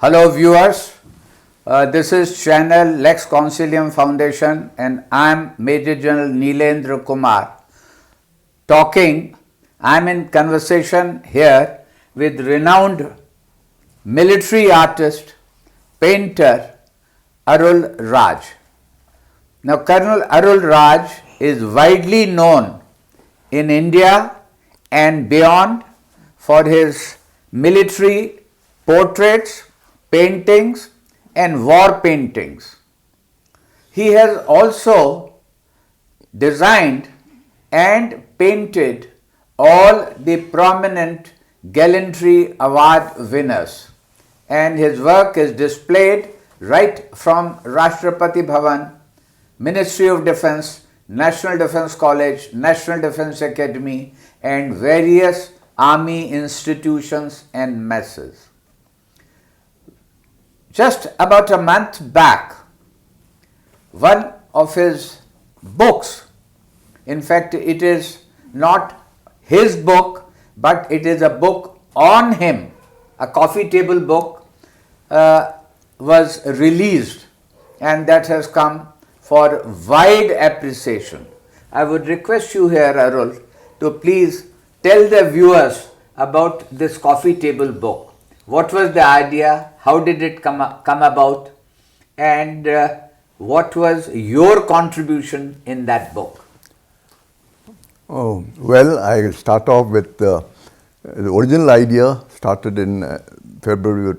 Hello viewers, this is channel Lex Consilium Foundation and I am Major General Neelendra Kumar talking. I am in conversation here with renowned military artist, painter Arul Raj. Now Colonel Arul Raj is widely known in India and beyond for his military portraits, paintings and war paintings. He has also designed and painted all the prominent gallantry award winners, and his work is displayed right from Rashtrapati Bhawan, Ministry of Defence, National Defence College, National Defence Academy and various army institutions and messes. Just about a month back, one of his books, in fact it is not his book but it is a book on him, a coffee table book, was released, and that has come for wide appreciation. I would request you here, Arul, to please tell the viewers about this coffee table book. What was the idea? How did it come about? And what was your contribution in that book? Oh, well, I'll start off with the original idea started in February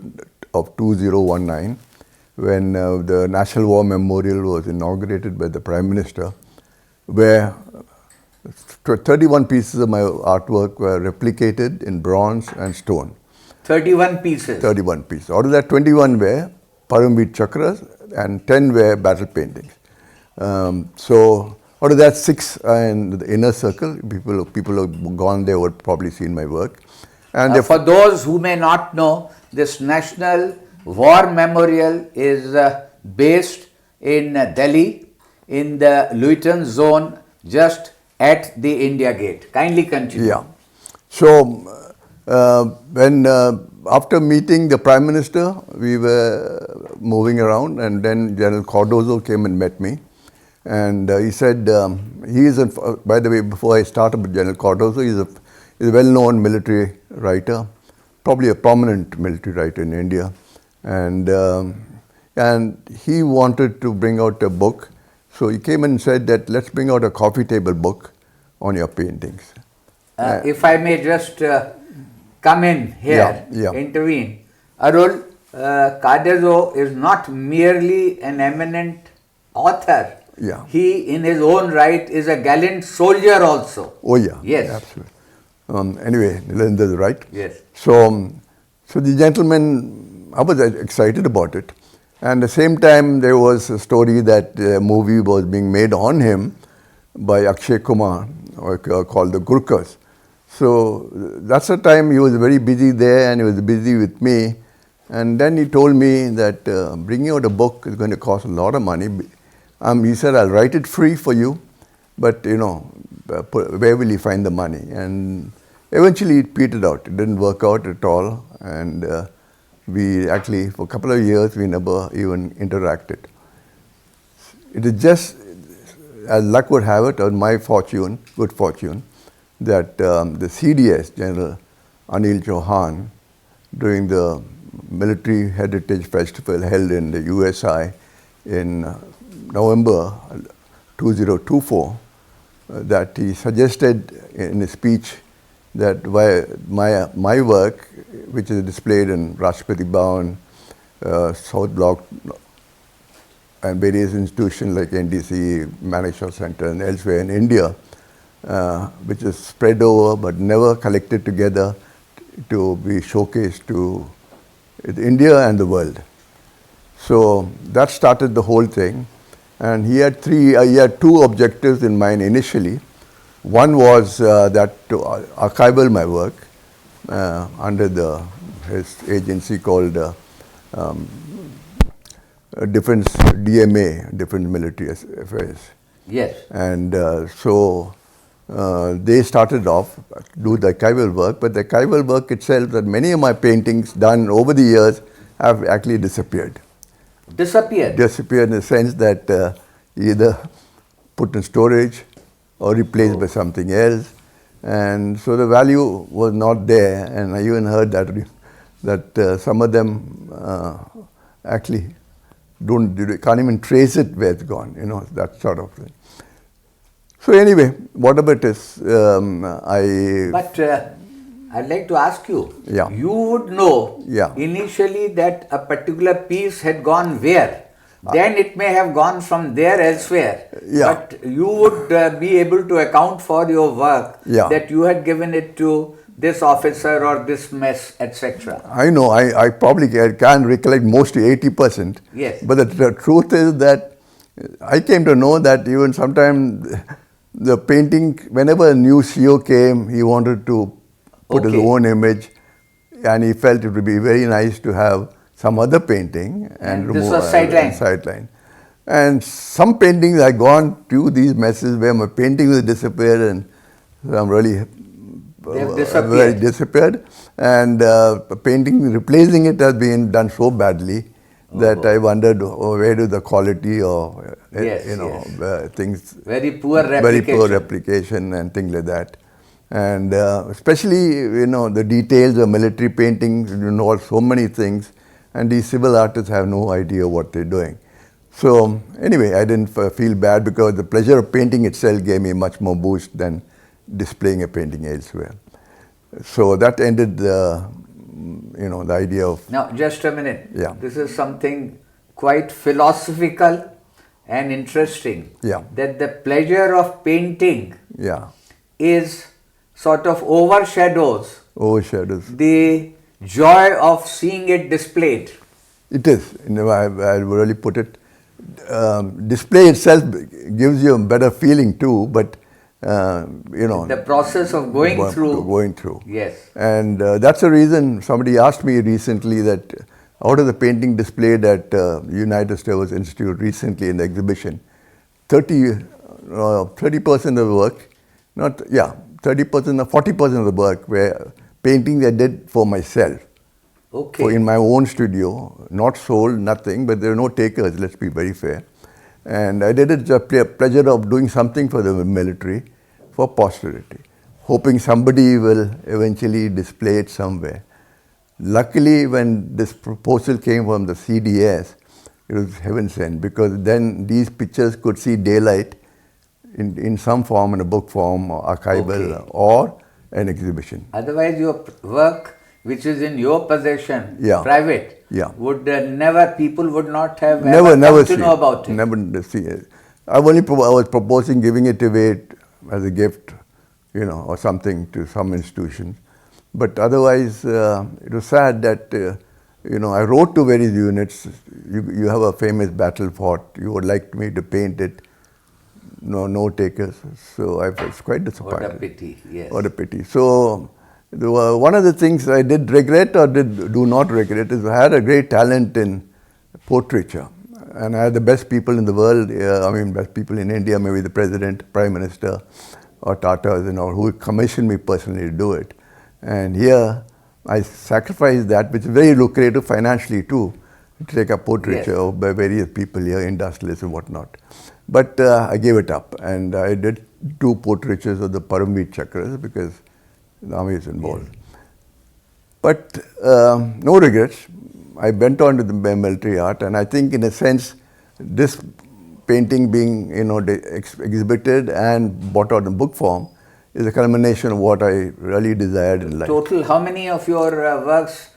of 2019 when the National War Memorial was inaugurated by the Prime Minister, where 31 pieces of my artwork were replicated in bronze and stone. 31 pieces? 31 pieces. Out of that, 21 were Paramveer Chakras and 10 were battle paintings. So, out of that, 6 are in the inner circle. People who have gone there would probably seen my work. And for those who may not know, this National War Memorial is based in Delhi, in the Luton zone, just at the India Gate. Kindly continue. Yeah. So, after meeting the Prime Minister, we were moving around, and then General Cardozo came and met me. And he said, by the way, before I started with General Cardozo, he's a well-known military writer, probably a prominent military writer in India. And he wanted to bring out a book. So he came and said that let's bring out a coffee table book on your paintings. If I may just come in here, intervene. Arul, Cardozo is not merely an eminent author. Yeah. He, in his own right, is a gallant soldier also. Oh yeah, yes, absolutely. Anyway, Nilendra is right. Yes. So the gentleman, I was excited about it. And at the same time, there was a story that a movie was being made on him by Akshay Kumar, called The Gurkhas. So that's the time he was very busy there, and he was busy with me. And then he told me that bringing out a book is going to cost a lot of money. He said, I'll write it free for you, but where will you find the money? And eventually it petered out. It didn't work out at all. And we actually, for a couple of years, we never even interacted. It is just, as luck would have it, or my fortune, good fortune, that the CDS, General Anil Chauhan, during the Military Heritage Festival held in the USI in November 2024, that he suggested in a speech that my work, which is displayed in Rashtrapati Bhawan, South Block, and various institutions like NDC, Manekshaw Center, and elsewhere in India, which is spread over but never collected together to be showcased to India and the world. So that started the whole thing. And he had two objectives in mind initially. One was that to archival my work under his agency called Defense DMA, Defense Military Affairs. Yes. And so they started off do the archival work, but the archival work itself, that many of my paintings done over the years have actually disappeared. Disappeared? Disappeared in the sense that either put in storage or replaced by something else. And so the value was not there, and I even heard that some of them actually can't even trace it where it's gone, that sort of thing. So anyway, whatever it is, But I'd like to ask you, Yeah. you would know Yeah. initially that a particular piece had gone where? Then it may have gone from there elsewhere. Yeah. But you would be able to account for your work, Yeah. that you had given it to this officer or this mess, etc. I know, I probably can recollect mostly 80%. Yes. But the truth is that I came to know that even sometimes the painting, whenever a new CEO came, he wanted to put his Okay. own image, and he felt it would be very nice to have some other painting And this remove was sideline. sideline. And some paintings I gone to these messes where my painting will disappear, and I'm really They've disappeared. very disappeared, and painting replacing it has been done so badly that I wondered where do the quality or Yes, things Very poor very replication. poor replication and things like that. And especially the details of military paintings involve so many things, and these civil artists have no idea what they're doing. So anyway, I didn't feel bad because the pleasure of painting itself gave me much more boost than displaying a painting elsewhere. So that ended the idea of. Now, just a minute. Yeah. This is something quite philosophical and interesting. Yeah. That the pleasure of painting Yeah, is sort of overshadows overshadows. the joy of seeing it displayed. It is. I really put it. Display itself gives you a better feeling too, but The process of going through. Yes. And that's the reason somebody asked me recently that out of the painting displayed at United States Institute recently in the exhibition, 30% of the work, 30% or 40% of the work were paintings I did for myself. Okay. In my own studio, not sold, nothing, but there were no takers, let's be very fair. And I did it just pleasure of doing something for the military, for posterity, hoping somebody will eventually display it somewhere. Luckily, when this proposal came from the CDS, it was heaven sent, because then these pictures could see daylight in some form, in a book form, or archival, or an exhibition. Otherwise, your work, which is in your possession, Yeah. private, Yeah. would people would not have Never come see to know about it. Never see it. I was proposing giving it away as a gift, or something to some institutions. But otherwise, it was sad that, I wrote to various units, you have a famous battle fought, you would like me to paint it. No takers. So I was quite disappointed. What a pity, yes. What a pity. So one of the things I did regret or do not regret is I had a great talent in portraiture. And I had the best people in the world, best people in India, maybe the president, prime minister, or Tatas, who commissioned me personally to do it. And here I sacrificed that, which is very lucrative financially too, to take up portraiture by various people here, industrialists and whatnot. But I gave it up, and I did 2 portraitures of the Paramveer Chakras because the army is involved. But no regrets. I went on to the military art, and I think in a sense, this painting being exhibited and brought out in book form is a culmination of what I really desired in life. Total, how many of your works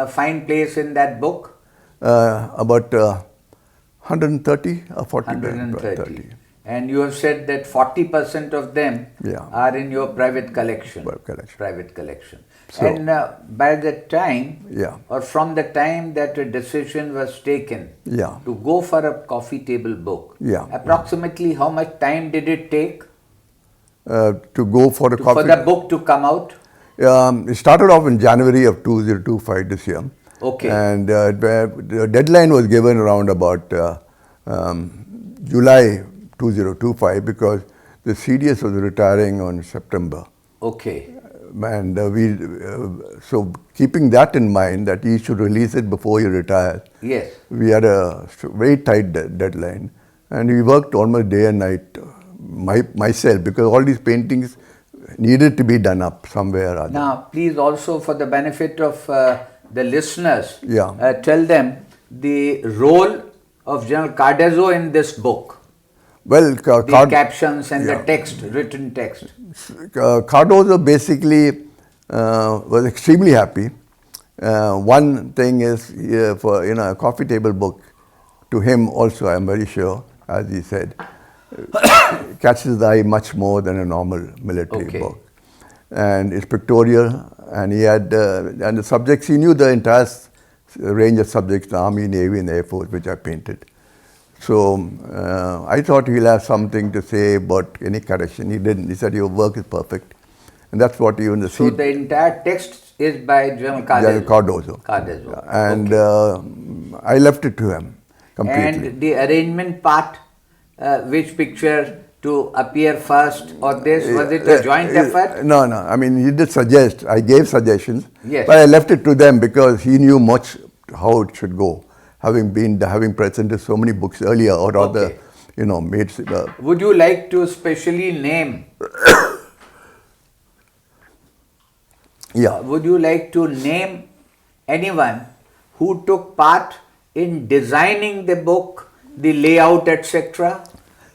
find place in that book? About 130 or 40. 130. And you have said that 40% of them are in your private collection. Private collection. So, and by the time, or from the time that a decision was taken to go for a coffee table book, approximately how much time did it take? To go for for the book to come out? It started off in January of 2025 this year. Okay. And the deadline was given around about July 2025 because the CDS was retiring on September. Okay. And so keeping that in mind, that he should release it before he retires. Yes. We had a very tight deadline, and we worked almost day and night, myself, because all these paintings needed to be done up somewhere or other. Now, please also for the benefit of the listeners, Yeah. tell them the role of General Cardozo in this book. Well, The captions and yeah. the text, written text. Cardozo basically was extremely happy. One thing is for a coffee table book, to him also, I am very sure, as he said, catches the eye much more than a normal military book. And it's pictorial, and he had and the subjects, he knew the entire range of subjects, the Army, Navy and Air Force, which I painted. So I thought he'll have something to say about any correction. He didn't. He said, your work is perfect. And that's what even the So the entire text is by General Cardozo. Cardozo. And I left it to him completely. And the arrangement part, which picture to appear first or this, was it a joint effort? No. I mean, he did suggest. I gave suggestions. Yes. But I left it to them because he knew much how it should go. Having presented so many books earlier, or rather, made. Would you like to specially name? Yeah. Would you like to name anyone who took part in designing the book, the layout, etc.?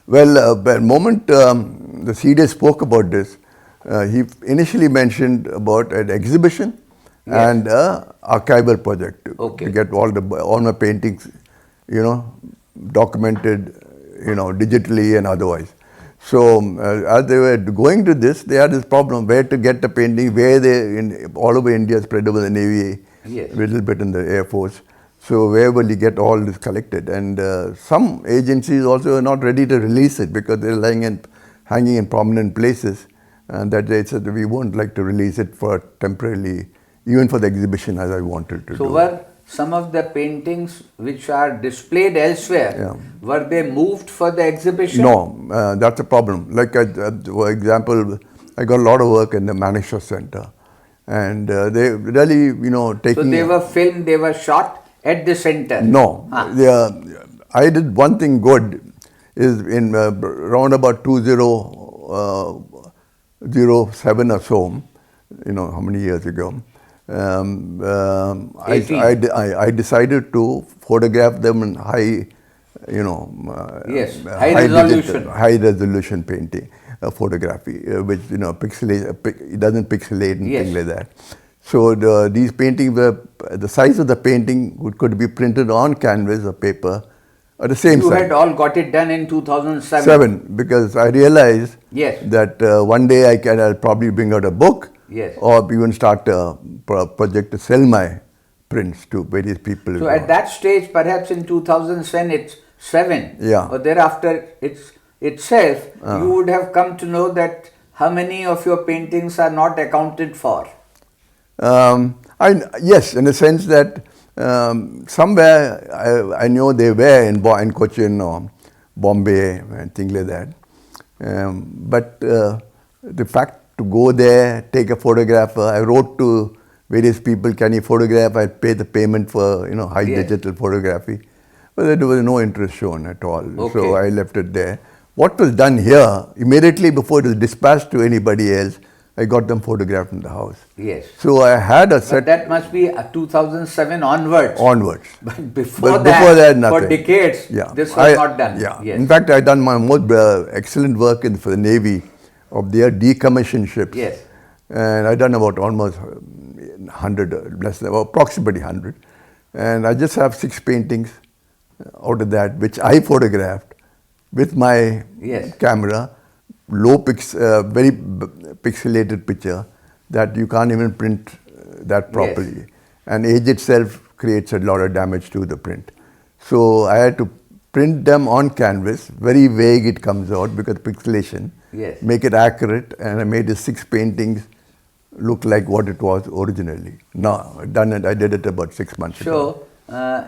Well, the moment the CD spoke about this, he initially mentioned about an exhibition. Yes. And archival project to get all my paintings, documented, digitally and otherwise. So as they were going to this, they had this problem where to get the painting, where they all over India, spread over the Navy, a little bit in the Air Force. So where will you get all this collected? And some agencies also are not ready to release it because they're hanging in prominent places, and that they said we won't like to release it for temporarily. Even for the exhibition as I wanted to do. So were some of the paintings which are displayed elsewhere, were they moved for the exhibition? No, that's a problem. Like, for example, I got a lot of work in the Manisha Center. And they really, taking... So they were filmed, they were shot at the center? No. I did one thing good, is in around about 2007 or so, how many years ago, I decided to photograph them in high resolution painting, photography, which it doesn't pixelate and things like that. So these paintings were, the size of the painting could be printed on canvas or paper at the same size. You had all got it done in 2007? Because I realized that one day I'll probably bring out a book. Or even start a project to sell my prints to various people. So at that stage, perhaps in 2007, or thereafter itself, you would have come to know that how many of your paintings are not accounted for? Yes, in the sense that somewhere I know they were in Cochin or Bombay and things like that. But the fact to go there, take a photograph. I wrote to various people, can you photograph? I pay the payment for high digital photography. But there was no interest shown at all. So I left it there. What was done here, immediately before it was dispatched to anybody else, I got them photographed in the house. So I had a set. But that must be 2007 onwards. But before that, nothing. For decades, this was not done. In fact, I done my most excellent work for the Navy of their decommissioned ships. And I done about almost 100, approximately 100. And I just have 6 paintings out of that, which I photographed with my camera, very pixelated picture that you can't even print that properly. And age itself creates a lot of damage to the print. So I had to print them on canvas, very vague it comes out because pixelation. Make it accurate, and I made the 6 paintings look like what it was originally. No, I did it about 6 months ago. So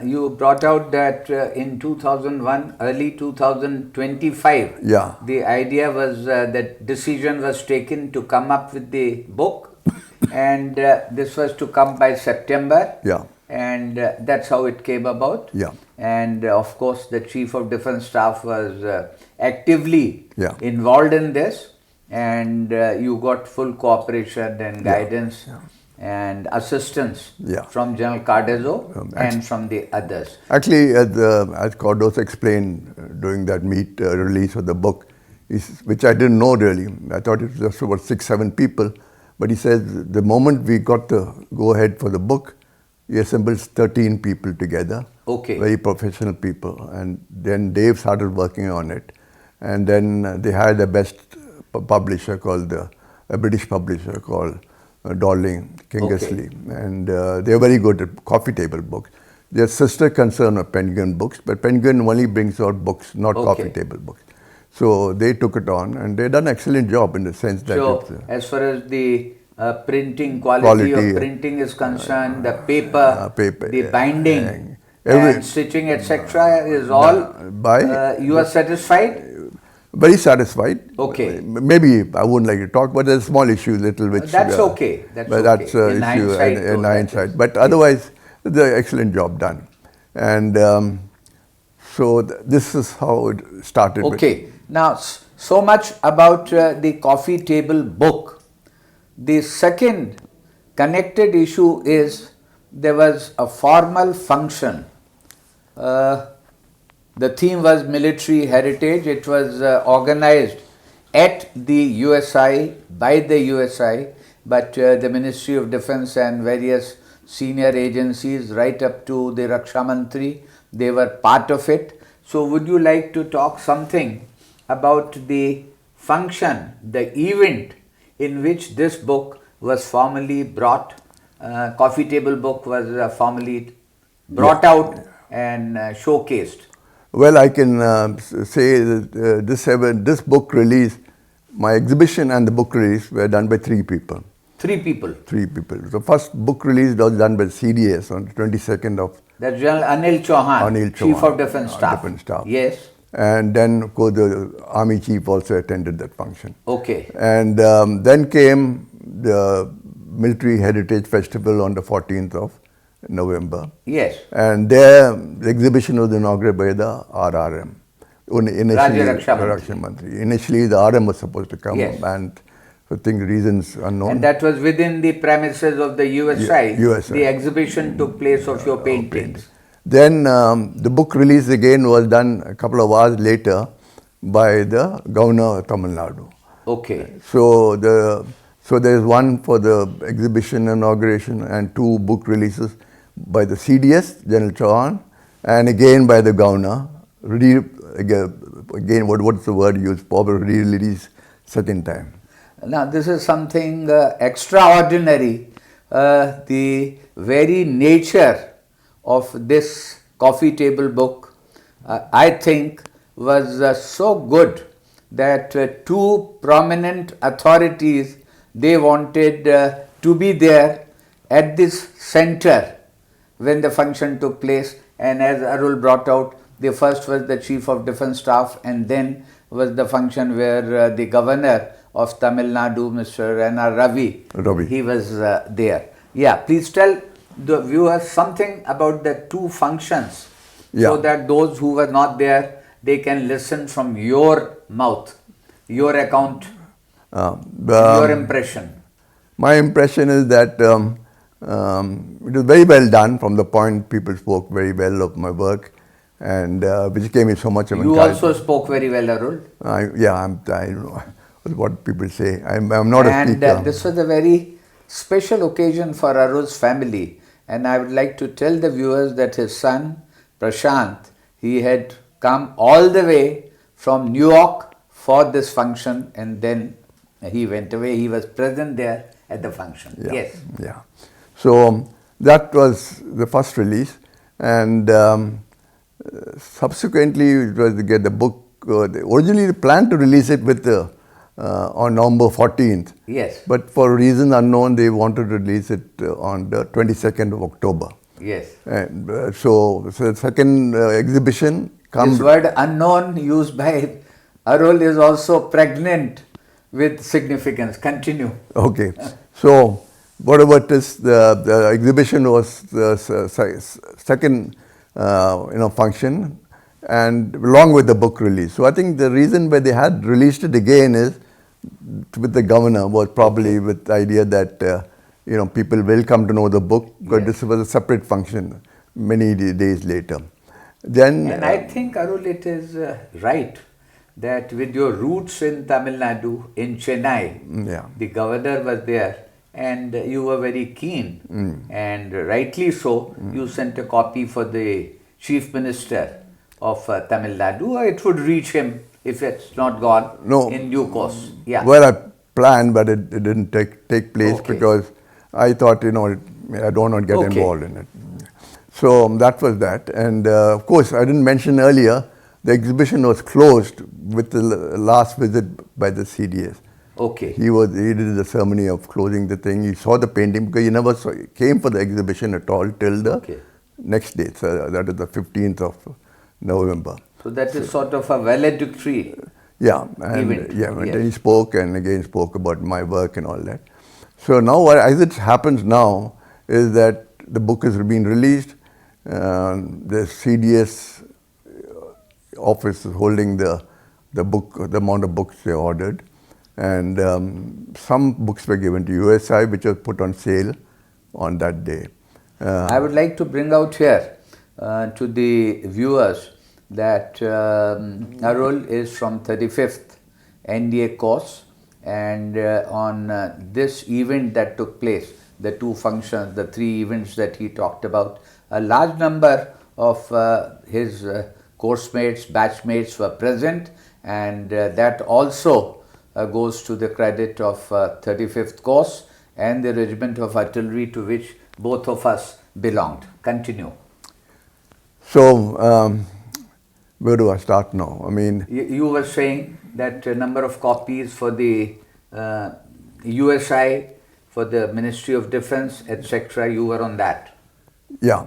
you brought out that in 2001, early 2025, the idea was that decision was taken to come up with the book. and this was to come by September. Yeah. And that's how it came about. Yeah. And of course, the Chief of Defence Staff was actively Yeah. involved in this, and you got full cooperation and guidance and assistance Yeah. from General Cardozo and from the others. Actually, as Cardozo explained during that release of the book, which I didn't know really. I thought it was just about 6-7 people. But he says the moment we got the go-ahead for the book, we assembled 13 people together. Okay. Very professional people. And then Dave started working on it. And then they hired the best publisher called, a British publisher called Dorling, Kingersley. Okay. And they're very good at coffee table books. Their sister concern of Penguin Books, but Penguin only brings out books, not coffee table books. So they took it on, and they done an excellent job in the sense that as far as the printing quality of printing is concerned, the paper, the binding, and stitching, etc. is all you are satisfied? Very satisfied. Okay. Maybe I wouldn't like to talk, but there's a small issue, little which. That's okay. That's but okay. That's an issue in hindsight. But otherwise, the excellent job done, and so this is how it started. Okay. Now, so much about the coffee table book. The second connected issue is there was a formal function. The theme was military heritage. It was organized at the USI, by the USI, but the Ministry of Defence and various senior agencies right up to the Raksha Mantri, they were part of it. So would you like to talk something about the function, the event in which this book was formally brought, coffee table book was formally brought out and showcased? Well, I can say that this book release, my exhibition and the book release were done by 3 people. 3 people? 3 people. The first book release was done by CDS on the 22nd of... That's General Anil Chauhan, Chief of Defence Staff. Yes. And then, of course, the Army Chief also attended that function. Okay. And then came the Military Heritage Festival on the 14th of November. Yes. And there, the exhibition was inaugurated by the RRM. Initially, Raksha Mantri. Initially, the RM was supposed to come, and for reasons unknown. And that was within the premises of the USI. The exhibition took place of your paintings. Then the book release again was done a couple of hours later by the Governor of Tamil Nadu. Okay. So there is one for the exhibition inauguration and 2 book releases by the CDS, General Chauhan, and again by the Governor. Again, what's the word used? Probably release certain time. Now this is something extraordinary. The very nature of this coffee table book, I think, was so good that 2 prominent authorities, they wanted to be there at this center when the function took place. And as Arul brought out, the first was the Chief of Defence Staff, and then was the function where the Governor of Tamil Nadu, Mr. N.R. Ravi, he was there. Yeah, please tell the viewers something about the 2 functions, so that those who were not there, they can listen from your mouth, your account, your impression. My impression is that it was very well done. From the point people spoke very well of my work, and which gave me so much of encouragement. You also spoke very well, Arul. I don't know what people say. I'm not a speaker. And this was a very special occasion for Arul's family. And I would like to tell the viewers that his son, Prashant, he had come all the way from New York for this function, and then he went away. He was present there at the function. Yes. Yeah. So that was the first release, and subsequently it was to get the book. Originally, they planned to release it with on November 14th. Yes. But for reasons unknown, they wanted to release it on the 22nd of October. Yes. And so the second exhibition comes. This word unknown used by Arul is also pregnant with significance. Continue. Okay. So whatever it is, the exhibition was the second function, and along with the book release. So I think the reason why they had released it again is with the governor was probably with the idea that people will come to know the book, because this was a separate function many days later. Then, and I think, Arul, it is right that with your roots in Tamil Nadu, in Chennai, the governor was there and you were very keen, and rightly so, you sent a copy for the chief minister of Tamil Nadu. It would reach him if it's not gone in due course. Yeah. Well, I planned, but it didn't take place because I thought, I don't want to get involved in it. So that was that. And of course, I didn't mention earlier, the exhibition was closed with the last visit by the CDS. Okay. He did the ceremony of closing the thing. He saw the painting because he never came for the exhibition at all till the next day. So that is the 15th of November. So that is sort of a valedictory. Yeah, and and he spoke and again spoke about my work and all that. So now, as it happens now, is that the book has been released. The CDS office is holding the book, the amount of books they ordered, and some books were given to USI, which was put on sale on that day. I would like to bring out here to the viewers that Arul is from 35th NDA course, and on this event that took place, the two functions, the three events that he talked about, a large number of his course mates, batchmates were present, and that also goes to the credit of 35th course and the regiment of artillery to which both of us belonged. Continue. So, where do I start now? I mean, you were saying that a number of copies for the USI, for the Ministry of Defense, etc. You were on that. Yeah.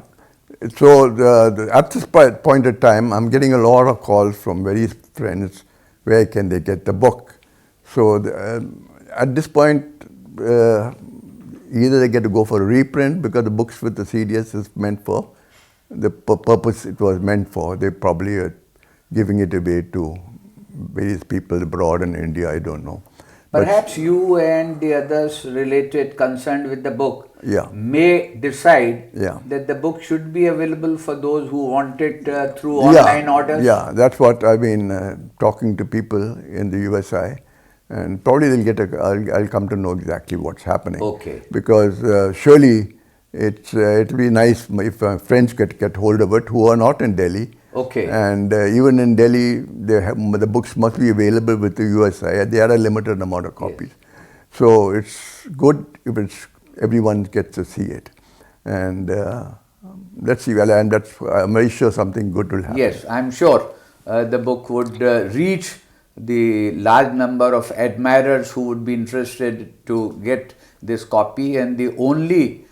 So at this point of time, I'm getting a lot of calls from various friends. Where can they get the book? So at this point, either they get to go for a reprint because the books with the CDS is meant for the purpose it was meant for. They probably are giving it away to various people abroad in India, I don't know. Perhaps you and the others related, concerned with the book, may decide that the book should be available for those who want it through online orders. Yeah, that's what I've been talking to people in the USI, and probably they'll get I'll come to know exactly what's happening. Okay. Because surely it'll be nice if friends get hold of it who are not in Delhi. Okay. And even in Delhi, the books must be available with the USI. They had a limited amount of copies. Yes. So it's good if everyone gets to see it. And let's see, and I'm very sure something good will happen. Yes, I'm sure the book would reach the large number of admirers who would be interested to get this copy, and the only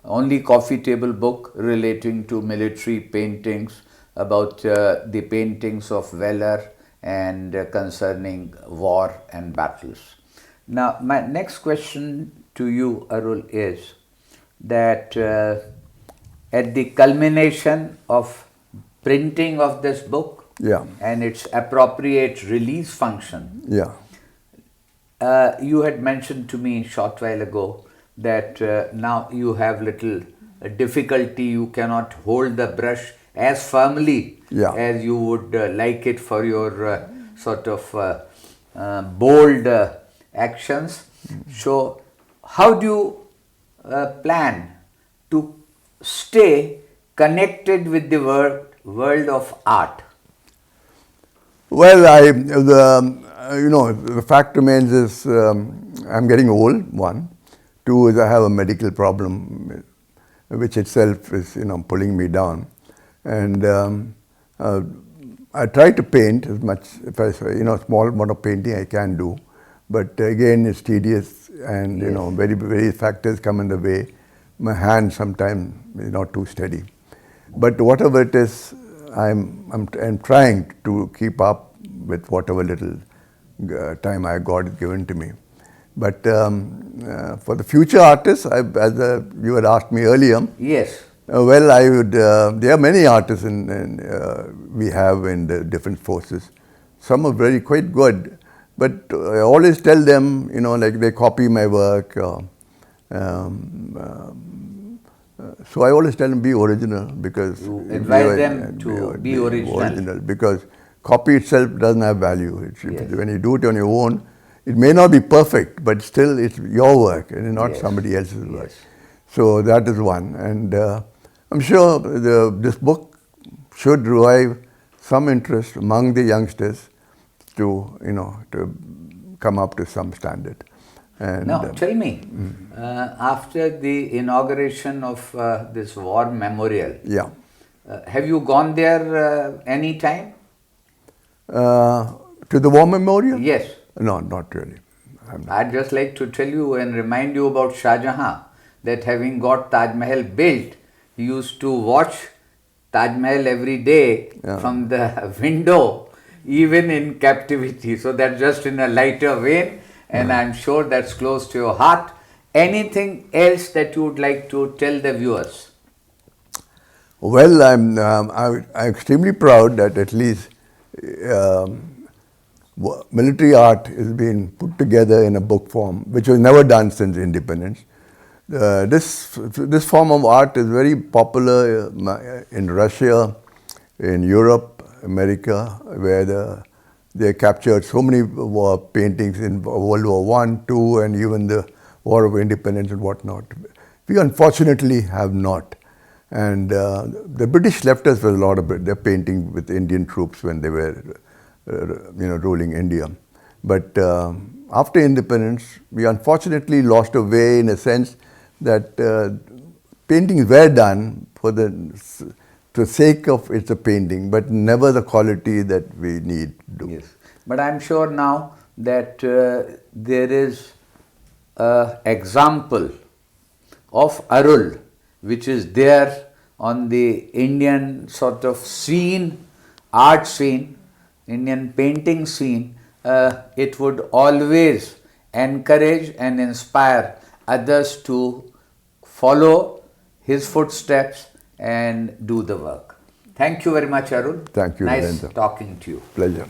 only coffee table book relating to military paintings, about the paintings of valor and concerning war and battles. Now, my next question to you, Arul, is that at the culmination of printing of this book and its appropriate release function, you had mentioned to me a short while ago that now you have little difficulty, you cannot hold the brush as firmly as you would like it for your sort of bold actions. So how do you plan to stay connected with the world of art? Well, the fact remains is I'm getting old, one. Two is I have a medical problem, which itself is, pulling me down. And I try to paint as much, if I say, small amount of painting I can do. But again, it's tedious and, very factors come in the way. My hand sometimes is not too steady. But whatever it is, I'm trying to keep up with whatever little time I got given to me. But for the future artists, as you had asked me earlier, Yes. well, I would. There are many artists we have in the different forces. Some are very quite good, but I always tell them, like they copy my work. So I always tell them be original, because You advise them to be original. because copy itself doesn't have value. Yes. When you do it on your own, it may not be perfect, but still it's your work and not Yes. somebody else's work. Yes. So that is one, and I'm sure this book should revive some interest among the youngsters to come up to some standard. And, Now, tell me, after the inauguration of this war memorial, yeah. Have you gone there any time? To the war memorial? Yes. No, not really. I'd just like to tell you and remind you about Shah Jahan, that having got Taj Mahal built, he used to watch Taj Mahal every day from the window, even in captivity. So that's just in a lighter vein, and I'm sure that's close to your heart. Anything else that you would like to tell the viewers? Well, I'm extremely proud that at least military art is being put together in a book form, which was never done since independence. This form of art is very popular in Russia, in Europe, America, where they captured so many war paintings in World War I, II, and even the War of Independence and whatnot. We unfortunately have not. And the British left us with a lot of it. They're painting with Indian troops when they were, ruling India. But after independence, we unfortunately lost a way, in a sense that paintings were done for the sake of it's a painting, but never the quality that we need to do. Yes. But I'm sure now that there is an example of Arul, which is there on the Indian sort of scene, art scene, Indian painting scene. It would always encourage and inspire others to follow his footsteps and do the work. Thank you very much, Arul. Thank you, Nice Narendra. talking to you. Pleasure.